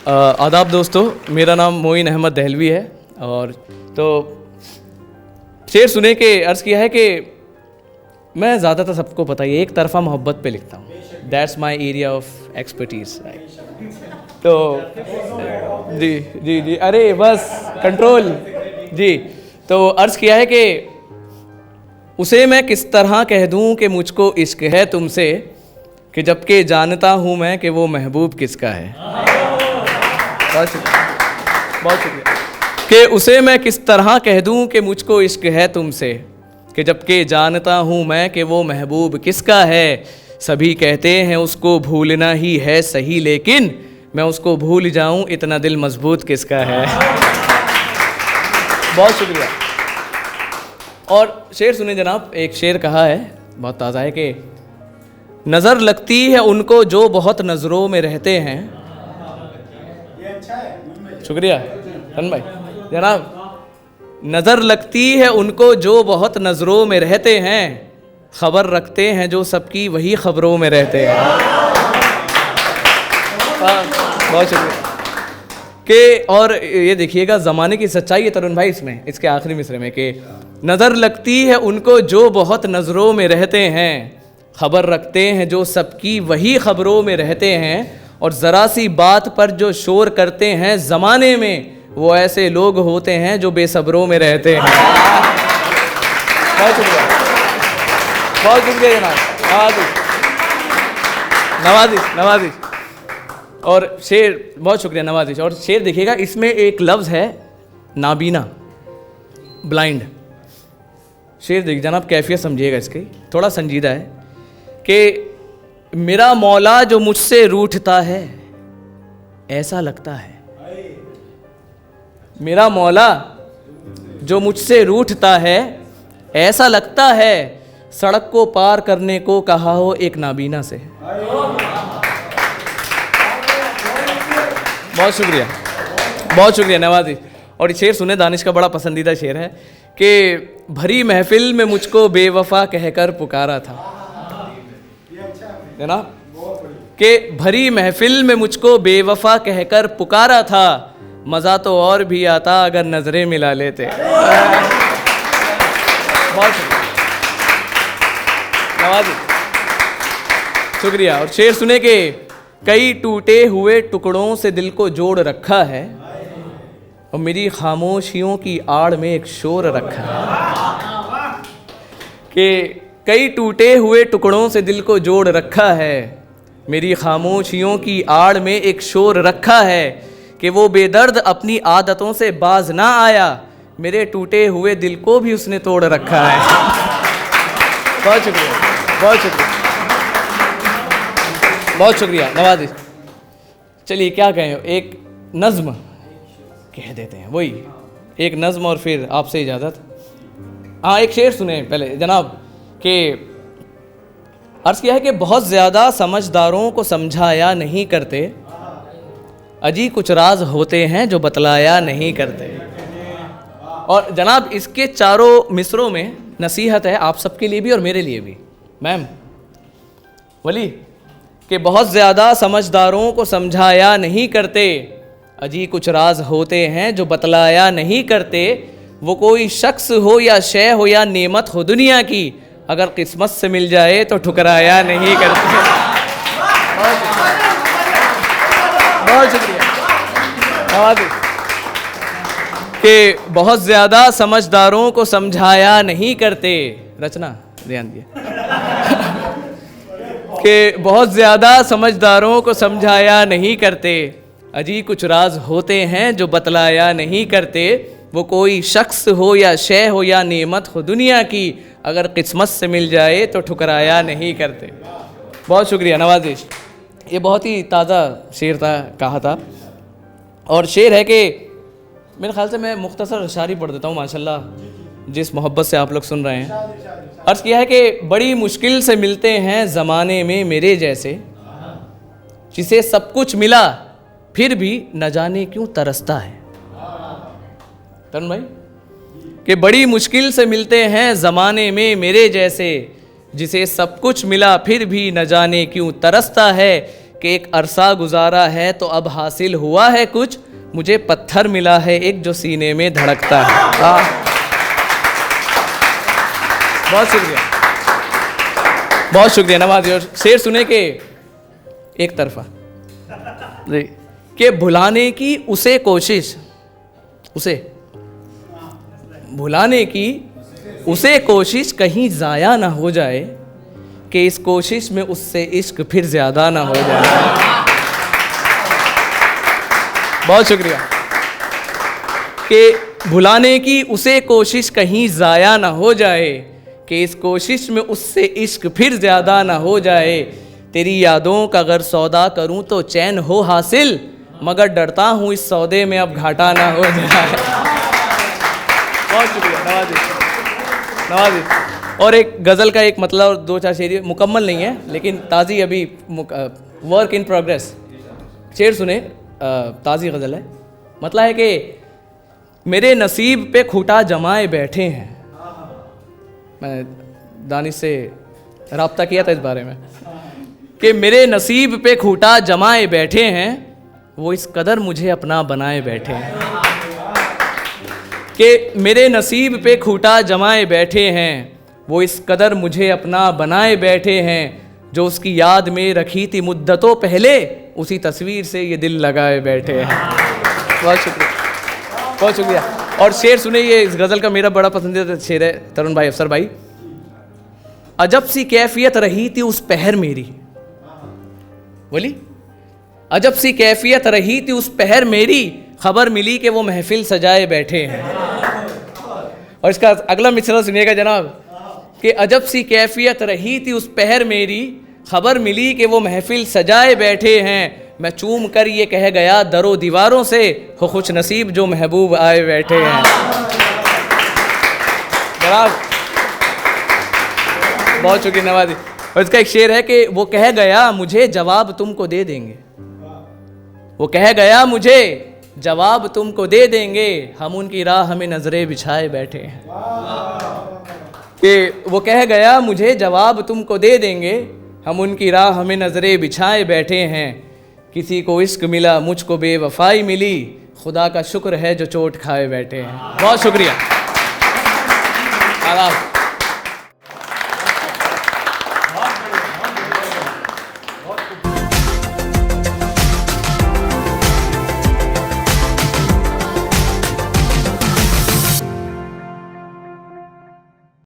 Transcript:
आदाब दोस्तों, मेरा नाम मोइन अहमद दहलवी है। और तो शेर सुने के अर्ज़ किया है कि मैं ज़्यादातर सबको पता ही एक तरफा मोहब्बत पे लिखता हूँ। That's my area of expertise, right. तो जी जी जी, अरे बस कंट्रोल जी। तो अर्ज़ किया है कि उसे मैं किस तरह कह दूँ कि मुझको इश्क है तुमसे, कि जबकि जानता हूँ मैं कि वो महबूब किसका है। बहुत शुक्रिया, बहुत शुक्रिया। कि उसे मैं किस तरह कह दूँ कि मुझको इश्क है तुमसे, कि जबकि जानता हूँ मैं कि वो महबूब किसका है। सभी कहते हैं उसको भूलना ही है सही, लेकिन मैं उसको भूल जाऊँ इतना दिल मजबूत किसका है। बहुत शुक्रिया। और शेर सुने जनाब, एक शेर कहा है बहुत ताज़ा है कि नज़र लगती है उनको जो बहुत नज़रों में रहते हैं। शुक्रिया धन भाई जनाब। नज़र लगती है उनको जो बहुत नज़रों में रहते हैं, खबर रखते हैं जो सबकी वही खबरों में रहते हैं। बहुत शुक्रिया। कि और ये देखिएगा ज़माने की सच्चाई है तरुण भाई इसमें, इसके आखिरी मिसरे में कि नज़र लगती है उनको जो बहुत नज़रों में रहते हैं, खबर रखते हैं जो सबकी वही खबरों में रहते हैं, और ज़रा सी बात पर जो शोर करते हैं ज़माने में, वो ऐसे लोग होते हैं जो बेसब्रों में रहते हैं। बहुत शुक्रिया, बहुत शुक्रिया जनाब, नवाजिश नवाजिश। और शेर, बहुत शुक्रिया नवाजिश। और शेर देखिएगा, इसमें एक लफ्ज़ है नाबीना, ब्लाइंड। शेर देखिए जनाब, कैफियत समझिएगा इसकी, थोड़ा संजीदा है कि मेरा मौला जो मुझसे रूठता है ऐसा लगता है। मेरा मौला जो मुझसे रूठता है ऐसा लगता है, सड़क को पार करने को कहा हो एक नाबीना से। बहुत शुक्रिया, बहुत शुक्रिया नवाजी। और ये शेर सुने, दानिश का बड़ा पसंदीदा शेर है कि भरी महफिल में मुझको बेवफा कहकर पुकारा था। है ना, कि भरी महफिल में मुझको बेवफा कहकर पुकारा था, मज़ा तो और भी आता अगर नजरें मिला लेते। बहुत नवाजी, शुक्रिया। और शेर सुने के कई टूटे हुए टुकड़ों से दिल को जोड़ रखा है, और मेरी खामोशियों की आड़ में एक शोर रखा है। कि कई टूटे हुए टुकड़ों से दिल को जोड़ रखा है, मेरी खामोशियों की आड़ में एक शोर रखा है, कि वो बेदर्द अपनी आदतों से बाज ना आया, मेरे टूटे हुए दिल को भी उसने तोड़ रखा है। बहुत शुक्रिया, बहुत शुक्रिया, बहुत शुक्रिया नवाजी। चलिए क्या कहें, एक नज़्म कह देते हैं, वही एक नज़्म और फिर आपसे इजाज़त। हाँ, एक शेर सुने पहले जनाब, कि अर्ज़ किया है कि बहुत ज़्यादा समझदारों को समझाया नहीं करते, अजी कुछ राज होते हैं जो बतलाया नहीं करते। और जनाब इसके चारों मिसरों में नसीहत है आप सबके लिए भी और मेरे लिए भी। मैम वली कि बहुत ज़्यादा समझदारों को समझाया नहीं करते, अजी कुछ राज होते हैं जो बतलाया नहीं करते। वो कोई शख्स हो या शय हो या नेमत हो दुनिया की, अगर किस्मत से मिल जाए तो ठुकराया नहीं करते। बहुत शुक्रिया कि बहुत ज़्यादा समझदारों को समझाया नहीं करते। रचना ध्यान दिए कि बहुत ज़्यादा समझदारों को समझाया नहीं करते, अजी कुछ राज होते हैं जो बतलाया नहीं करते। वो कोई शख्स हो या शय हो या नेमत हो दुनिया की, अगर किस्मत से मिल जाए तो ठुकराया नहीं करते। बहुत शुक्रिया नवाजिश। ये बहुत ही ताज़ा शेर था, कहा था। और शेर है कि मेरे ख्याल से मैं मुख्तसर शायरी पढ़ देता हूँ माशाल्लाह, जिस मोहब्बत से आप लोग सुन रहे हैं। अर्ज़ किया है कि बड़ी मुश्किल से मिलते हैं ज़माने में मेरे जैसे, जिसे सब कुछ मिला फिर भी न जाने क्यों तरसता है। तन भाई कि बड़ी मुश्किल से मिलते हैं ज़माने में मेरे जैसे, जिसे सब कुछ मिला फिर भी न जाने क्यों तरसता है। कि एक अरसा गुजारा है तो अब हासिल हुआ है कुछ, मुझे पत्थर मिला है एक जो सीने में धड़कता है। बहुत शुक्रिया, बहुत शुक्रिया नवाजी। और शेर सुने के एक तरफा जी, कि भुलाने की उसे कोशिश, उसे भुलाने की उसे कोशिश कहीं ज़ाया ना हो जाए, कि इस कोशिश में उससे इश्क फिर ज़्यादा ना हो जाए। बहुत शुक्रिया। कि भुलाने की उसे कोशिश कहीं ज़ाया ना हो जाए, कि इस कोशिश में उससे इश्क फिर ज़्यादा ना हो जाए। तेरी यादों का अगर सौदा करूं तो चैन हो हासिल, मगर डरता हूं इस सौदे में अब घाटा ना हो जाए। बहुत शुक्रिया नवाजी, नवाजी। और एक गज़ल का एक मतलब और दो चार शेर, मुकम्मल नहीं है लेकिन ताज़ी, अभी वर्क इन प्रोग्रेस। शेर सुने, ताज़ी गज़ल है। मतलब है कि मेरे नसीब पे खूटा जमाए बैठे हैं। मैं दानिश से रब्ता किया था इस बारे में कि मेरे नसीब पे खूटा जमाए बैठे हैं, वो इस कदर मुझे अपना बनाए बैठे हैं। कि मेरे नसीब पे खूटा जमाए बैठे हैं, वो इस कदर मुझे अपना बनाए बैठे हैं। जो उसकी याद में रखी थी मुद्दतों पहले, उसी तस्वीर से ये दिल लगाए बैठे हैं। बहुत शुक्रिया, बहुत शुक्रिया। और शेर सुने, ये इस गज़ल का मेरा बड़ा पसंदीदा शेर है तरुण भाई, अफसर भाई। अजब सी कैफियत रही थी उस पहर मेरी, बोली अजब सी कैफियत रही थी उस पहर मेरी, खबर मिली कि वो महफिल सजाए बैठे हैं। और इसका अगला मिसरा सुनिएगा जनाब, कि अजब सी कैफियत रही थी उस पहर मेरी, खबर मिली कि वो महफिल सजाए बैठे हैं। मैं चूम कर ये कह गया दरो दीवारों से, हो खुश नसीब जो महबूब आए बैठे हैं। जनाब बहुत शुक्रिया नवाजी। और इसका एक शेर है कि वो कह गया मुझे जवाब तुमको दे देंगे, वो कह गया मुझे जवाब तुमको दे देंगे, हम उनकी राह में नजरें बिछाए बैठे हैं। कि वो कह गया मुझे जवाब तुमको दे देंगे, हम उनकी राह में नजरें बिछाए बैठे हैं। किसी को इश्क मिला मुझको बेवफाई मिली, खुदा का शुक्र है जो चोट खाए बैठे हैं। बहुत शुक्रिया। आदाब।